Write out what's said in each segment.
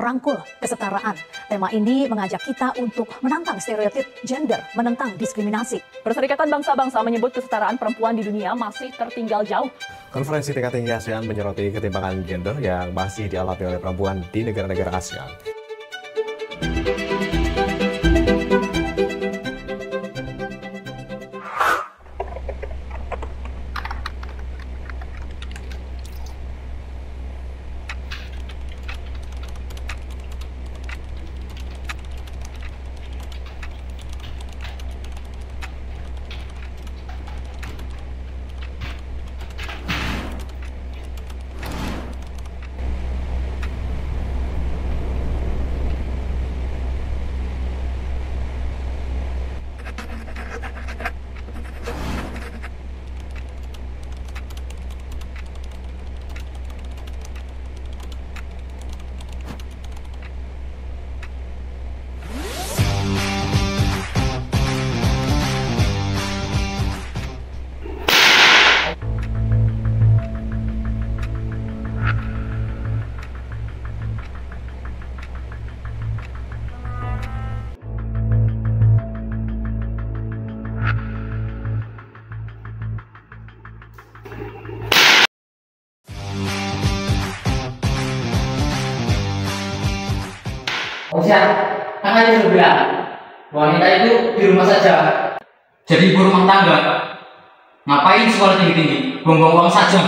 merangkul kesetaraan. Tema ini mengajak kita untuk menantang stereotip gender, menentang diskriminasi. Perserikatan Bangsa-Bangsa menyebut kesetaraan perempuan di dunia masih tertinggal jauh. Konferensi tingkat tinggi ASEAN menyoroti ketimpangan gender yang masih dialami oleh perempuan di negara-negara ASEAN. Aisyah, kan tadi sudah bilang wanita itu di rumah saja. Jadi ibu rumah tangga. Ngapain sekolah tinggi-tinggi? Buang-buang uang saja.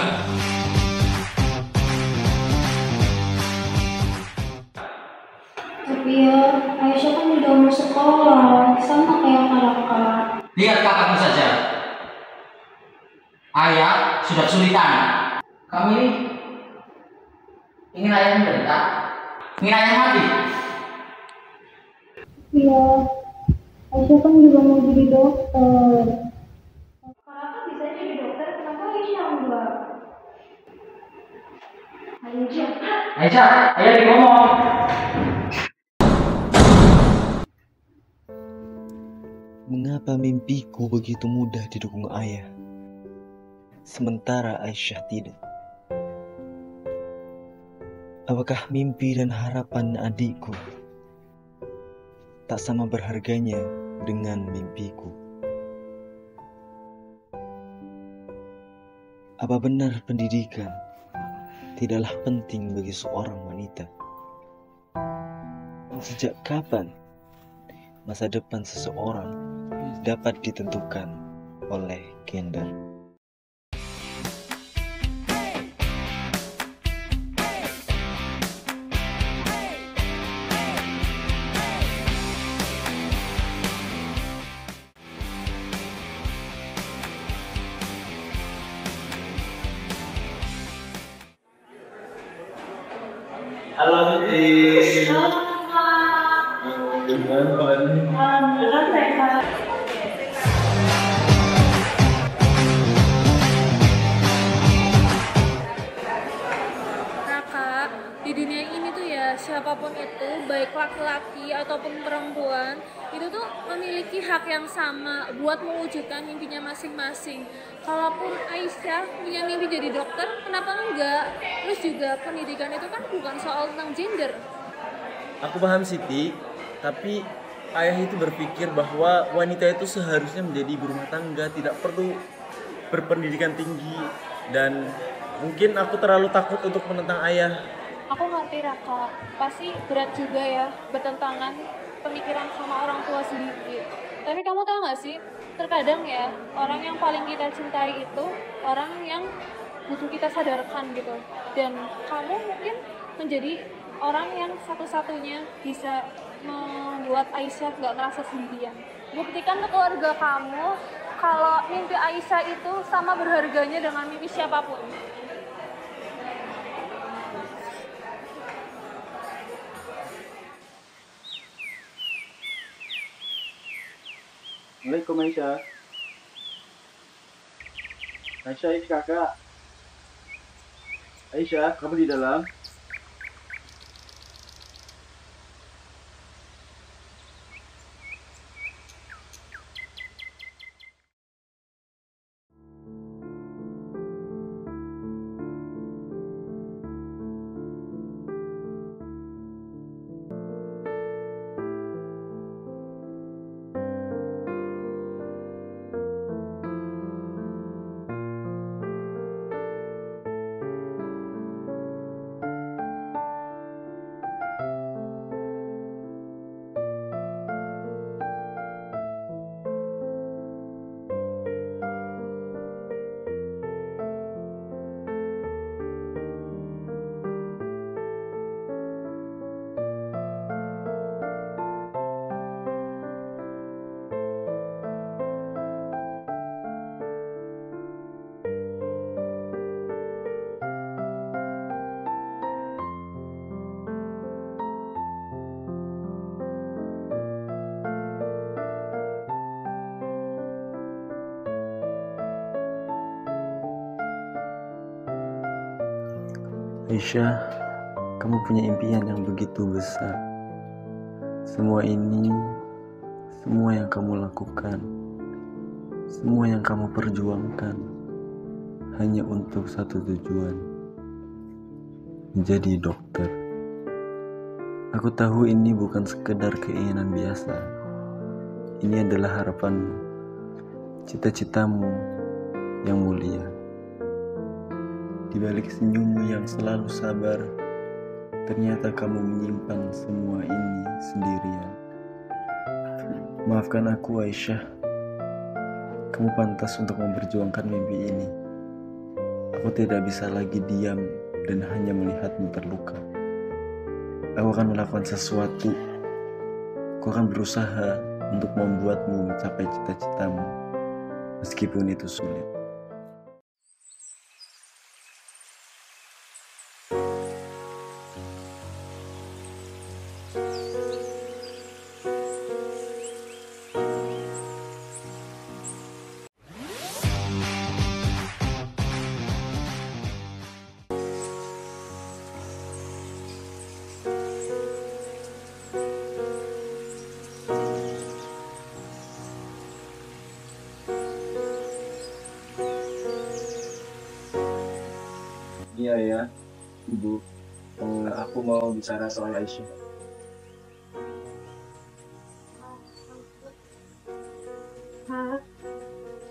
Tapi ya, Aisyah kan udah mau sekolah, sama kayak kakak. Lihat kakakmu saja. Ayah sudah kesulitan. Kamu ini ingin ayah menderita? Ingin ayah mati? Iya, Aisyah kan juga mau jadi dokter. Kakak bisa jadi dokter, kenapa Aisyah enggak? Aisyah, ayah lagi ngomong. Mengapa mimpiku begitu mudah didukung ayah, sementara Aisyah tidak? Apakah mimpi dan harapan adikku tak sama berharganya dengan mimpiku? Apa benar pendidikan tidaklah penting bagi seorang wanita? Sejak kapan masa depan seseorang dapat ditentukan oleh gender? Halo Mitis. Alhamdulillah sehat. Kakak, di dunia ini tuh ya siapapun itu, baik laki-laki ataupun perempuan, itu tuh memiliki hak yang sama buat mewujudkan mimpinya masing-masing. Kalaupun Aisyah punya mimpi jadi dokter, kenapa enggak? Terus juga pendidikan itu kan bukan soal tentang gender. Aku paham Siti, tapi ayah itu berpikir bahwa wanita itu seharusnya menjadi ibu rumah tangga, tidak perlu berpendidikan tinggi, dan mungkin aku terlalu takut untuk menentang ayah. Aku ngerti Raka, pasti berat juga ya bertentangan pemikiran sama orang tua sendiri. Tapi kamu tahu gak sih, terkadang ya orang yang paling kita cintai itu orang yang butuh kita sadarkan gitu. Dan kamu mungkin menjadi orang yang satu-satunya bisa membuat Aisyah gak merasa sendirian. Buktikan ke keluarga kamu kalau mimpi Aisyah itu sama berharganya dengan mimpi siapapun. Assalamualaikum Aisyah. Aisyah, ini kakak. Aisyah, kamu di dalam? Aisyah, kamu punya impian yang begitu besar. Semua ini, semua yang kamu lakukan, semua yang kamu perjuangkan hanya untuk satu tujuan, menjadi dokter. Aku tahu ini bukan sekedar keinginan biasa. Ini adalah harapanmu, cita-citamu yang mulia. Di balik senyummu yang selalu sabar, ternyata kamu menyimpan semua ini sendirian. Maafkan aku, Aisyah. Kamu pantas untuk memperjuangkan mimpi ini. Aku tidak bisa lagi diam dan hanya melihatmu terluka. Aku akan melakukan sesuatu. Aku akan berusaha untuk membuatmu mencapai cita-citamu, meskipun itu sulit. Iya ya, Ibu. Aku mau bicara soal Aisyah.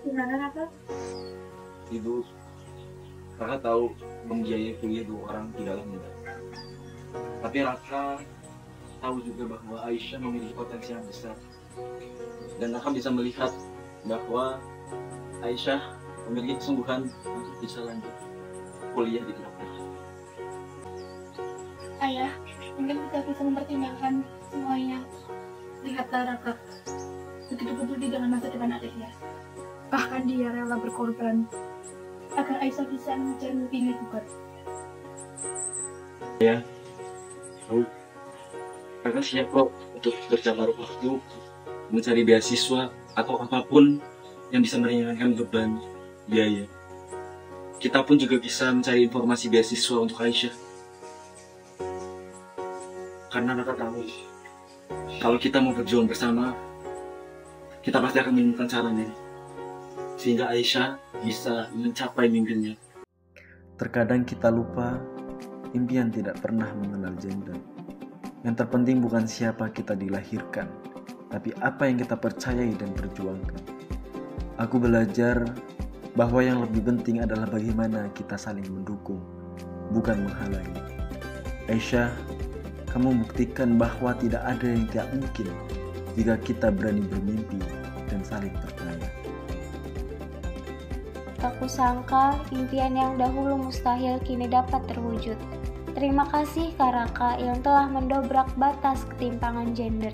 Gimana Raka? Ibu, Raka tahu membiayai kuliah 2 orang tidaklah mudah. Tapi Raka tahu juga bahwa Aisyah memiliki potensi yang besar. Dan Raka bisa melihat bahwa Aisyah memiliki kesungguhan untuk bisa lanjut kuliah di kedokteran. Ayah, mungkin kita bisa mempertimbangkan semuanya. Lihatlah Raka, begitu peduli dengan masa depan adiknya. Bahkan dia rela berkorban agar Aisyah bisa mengejar mimpinya juga. Ya, tahu. Raka siap kok untuk berjamar waktu, mencari beasiswa atau apapun yang bisa meringankan beban biaya. Kita pun juga bisa mencari informasi beasiswa untuk Aisyah. Karena Raka tahu, kalau kita mau berjuang bersama, kita pasti akan menemukan caranya. Sehingga Aisyah bisa mencapai mimpinya. Terkadang kita lupa, impian tidak pernah mengenal gender. Yang terpenting bukan siapa kita dilahirkan, tapi apa yang kita percayai dan perjuangkan. Aku belajar bahwa yang lebih penting adalah bagaimana kita saling mendukung, bukan menghalangi. Aisyah, kamu buktikan bahwa tidak ada yang tidak mungkin jika kita berani bermimpi dan saling percaya. Aku sangka impian yang dahulu mustahil kini dapat terwujud. Terima kasih Kak Raka yang telah mendobrak batas ketimpangan gender.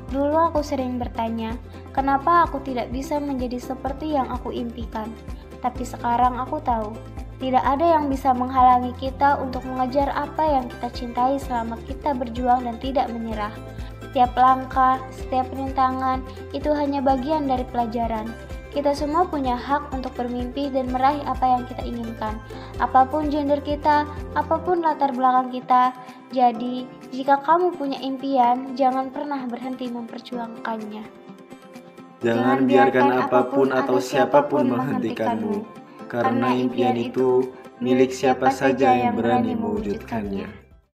Dulu aku sering bertanya, kenapa aku tidak bisa menjadi seperti yang aku impikan. Tapi sekarang aku tahu, tidak ada yang bisa menghalangi kita untuk mengejar apa yang kita cintai selama kita berjuang dan tidak menyerah. Setiap langkah, setiap rintangan, itu hanya bagian dari pelajaran. Kita semua punya hak untuk bermimpi dan meraih apa yang kita inginkan. Apapun gender kita, apapun latar belakang kita. Jadi, jika kamu punya impian, jangan pernah berhenti memperjuangkannya. Jangan biarkan apapun atau siapapun menghentikanmu, karena impian itu milik siapa saja yang berani mewujudkannya.